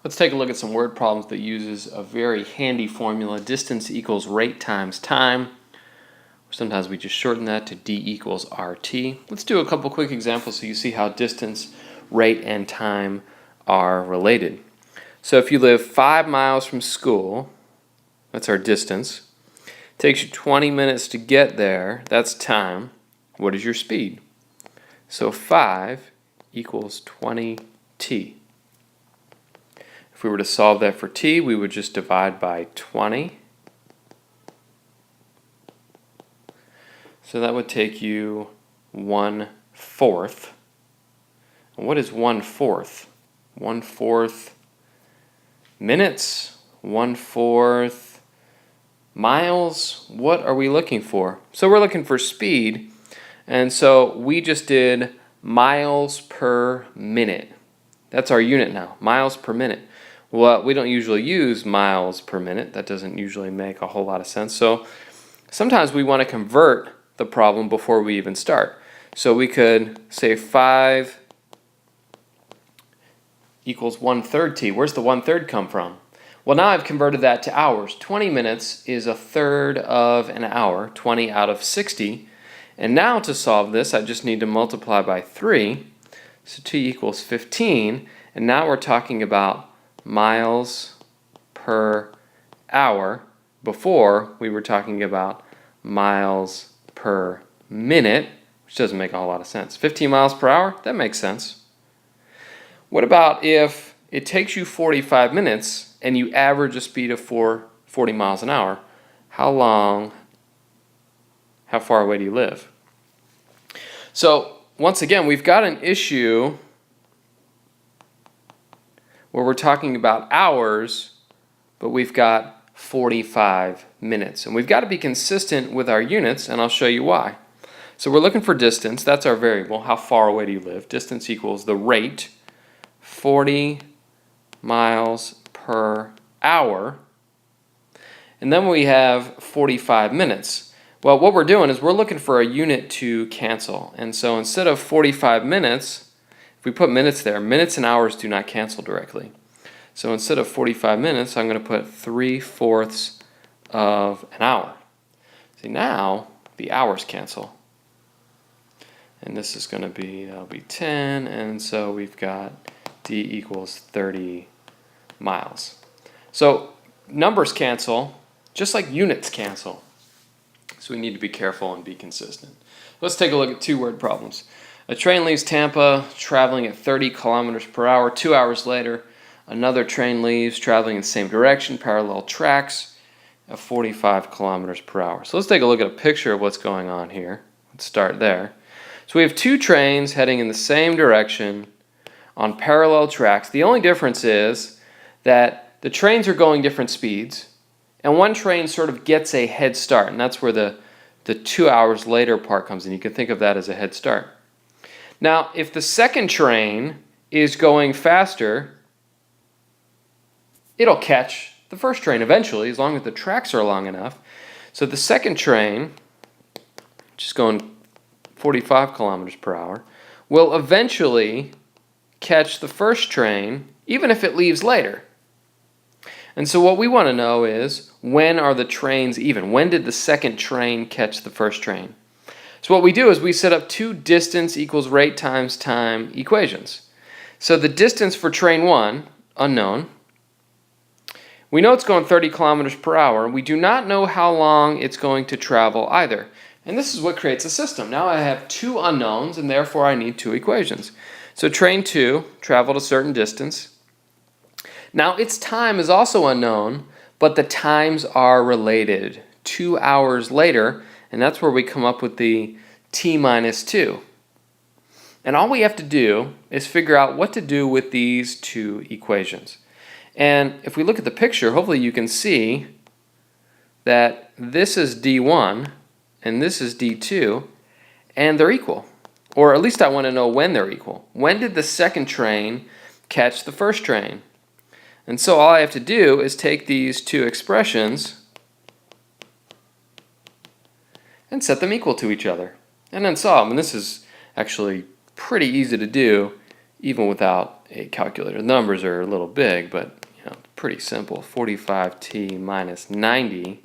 Let's take a look at some word problems that uses a very handy formula, distance equals rate times time. Sometimes we just shorten that to d equals rt. Let's do a couple quick examples so you see how distance, rate, and time are related. So if you live 5 miles from school, that's our distance. It takes you 20 minutes to get there, that's time. What is your speed? So 5 equals 20t. If we were to solve that for t, we would just divide by 20. So that would take you 1/4. And what is 1/4? 1/4 minutes? 1/4 miles? What are we looking for? So we're looking for speed, and so we just did miles per minute. That's our unit now, miles per minute. Well, we don't usually use miles per minute. That doesn't usually make a whole lot of sense. So sometimes we want to convert the problem before we even start. So we could say 5 equals 1/3 t. Where's the 1/3 come from? Well, now I've converted that to hours. 20 minutes is 1/3 of an hour, 20 out of 60. And now to solve this, I just need to multiply by 3. So t equals 15. And now we're talking about miles per hour. Before, we were talking about miles per minute, which doesn't make a whole lot of sense. 15 miles per hour? That makes sense. What about if it takes you 45 minutes and you average a speed of 40 miles an hour? How far away do you live? So, once again, we've got an issue where we're talking about hours, but we've got 45 minutes. And we've got to be consistent with our units, and I'll show you why. So we're looking for distance. That's our variable. How far away do you live? Distance equals the rate, 40 miles per hour. And then we have 45 minutes. Well, what we're doing is we're looking for a unit to cancel. And so instead of 45 minutes, if we put minutes there, minutes and hours do not cancel directly. So instead of 45 minutes, I'm going to put 3/4 of an hour. See, now the hours cancel. And this is going to be, that'll be 10, and so we've got d equals 30 miles. So numbers cancel, just like units cancel. So we need to be careful and be consistent. Let's take a look at 2 word problems. A train leaves Tampa traveling at 30 kilometers per hour. 2 hours later, another train leaves traveling in the same direction, parallel tracks, at 45 kilometers per hour. So let's take a look at a picture of what's going on here. Let's start there. So we have 2 trains heading in the same direction on parallel tracks. The only difference is that the trains are going different speeds, and one train sort of gets a head start, and that's where the 2 hours later part comes in. You can think of that as a head start. Now, if the second train is going faster, it'll catch the first train eventually, as long as the tracks are long enough. So the second train, which is going 45 kilometers per hour, will eventually catch the first train, even if it leaves later. And so what we want to know is, when are the trains even? When did the second train catch the first train? So what we do is we set up 2 distance equals rate times time equations. So the distance for train 1, unknown. We know it's going 30 kilometers per hour. We do not know how long it's going to travel either. And this is what creates a system. Now I have 2 unknowns, and therefore I need 2 equations. So train 2 traveled a certain distance. Now its time is also unknown, but the times are related. 2 hours later, and that's where we come up with the t minus 2. And all we have to do is figure out what to do with these 2 equations. And if we look at the picture, hopefully you can see that this is d1 and this is d2, and they're equal. Or at least I want to know when they're equal. When did the second train catch the first train? And so all I have to do is take these 2 expressions and set them equal to each other, and then solve. And this is actually pretty easy to do, even without a calculator. The numbers are a little big, but pretty simple. 45t minus 90.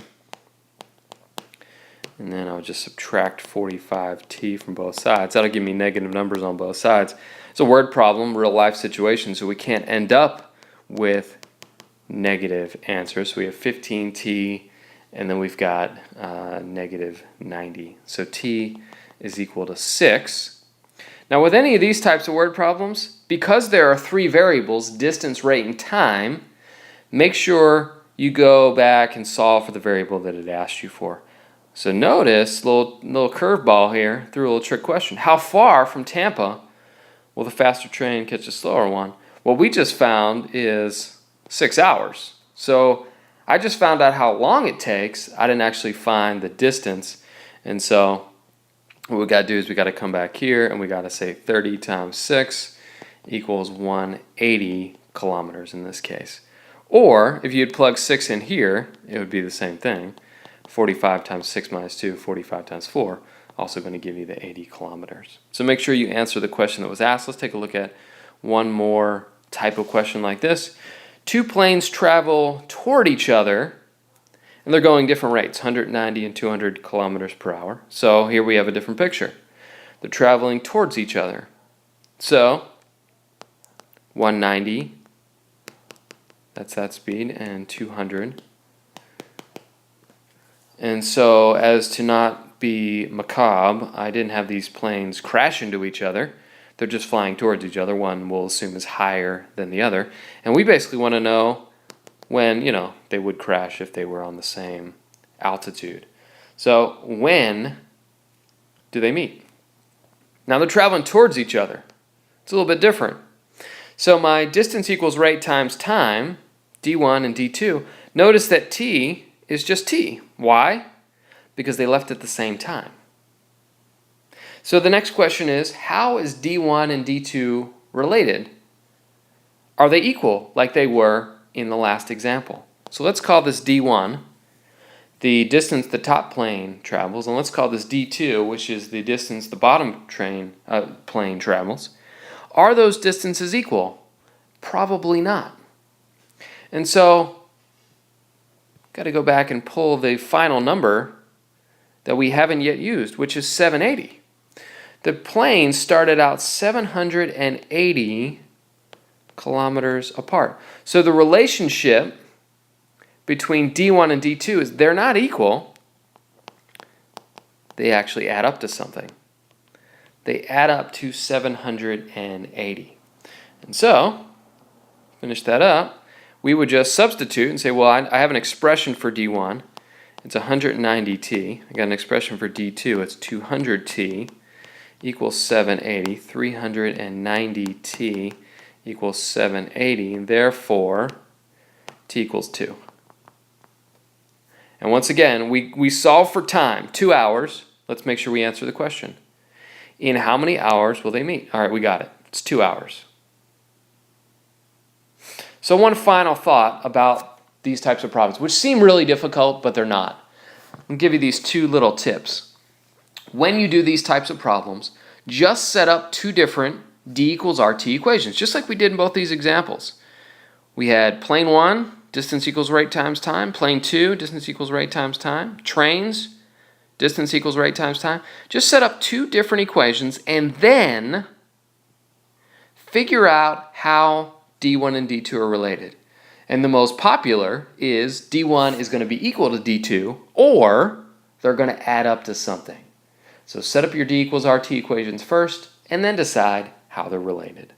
And then I'll just subtract 45t from both sides. That'll give me negative numbers on both sides. It's a word problem, real life situation, so we can't end up with negative answers. So we have 15t, and then we've got negative 90. So t is equal to 6. Now with any of these types of word problems, because there are three variables, distance, rate, and time, make sure you go back and solve for the variable that it asked you for. So notice, little curveball here, threw a little trick question. How far from Tampa will the faster train catch the slower one? What we just found is 6 hours. So I just found out how long it takes. I didn't actually find the distance. And so what we got to do is we got to come back here and we got to say 30 times 6 equals 180 kilometers in this case. Or if you'd plug 6 in here, it would be the same thing. 45 times 6 minus 2, 45 times 4, also going to give you the 80 kilometers. So make sure you answer the question that was asked. Let's take a look at one more type of question like this. Two planes travel toward each other, and they're going different rates, 190 and 200 kilometers per hour. So here we have a different picture. They're traveling towards each other. So 190, that's that speed, and 200. And so as to not be macabre, I didn't have these planes crash into each other. They're just flying towards each other. One we'll assume is higher than the other. And we basically want to know when, they would crash if they were on the same altitude. So when do they meet? Now they're traveling towards each other. It's a little bit different. So my distance equals rate times time, d1 and d2. Notice that t is just t. Why? Because they left at the same time. So the next question is, how is d1 and d2 related? Are they equal like they were in the last example? So let's call this d1, the distance the top plane travels, and let's call this d2, which is the distance the bottom plane travels. Are those distances equal? Probably not. And so got to go back and pull the final number that we haven't yet used, which is 780. The plane started out 780 kilometers apart. So the relationship between d1 and d2 is they're not equal. They actually add up to something. They add up to 780. And so, finish that up. We would just substitute and say, well, I have an expression for d1. It's 190t. I got an expression for d2. It's 200t equals 780. 390t equals 780. And therefore, t equals 2. And once again, we solve for time, 2 hours. Let's make sure we answer the question. In how many hours will they meet? All right, we got it. It's 2 hours. So one final thought about these types of problems, which seem really difficult, but they're not. I'll give you these two little tips. When you do these types of problems, just set up two different d equals rt equations, just like we did in both these examples. We had plane 1, distance equals rate times time. Plane 2, distance equals rate times time. Trains, distance equals rate times time. Just set up two different equations and then figure out how d1 and d2 are related. And the most popular is d1 is going to be equal to d2, or they're going to add up to something. So set up your d equals rt equations first, and then decide how they're related.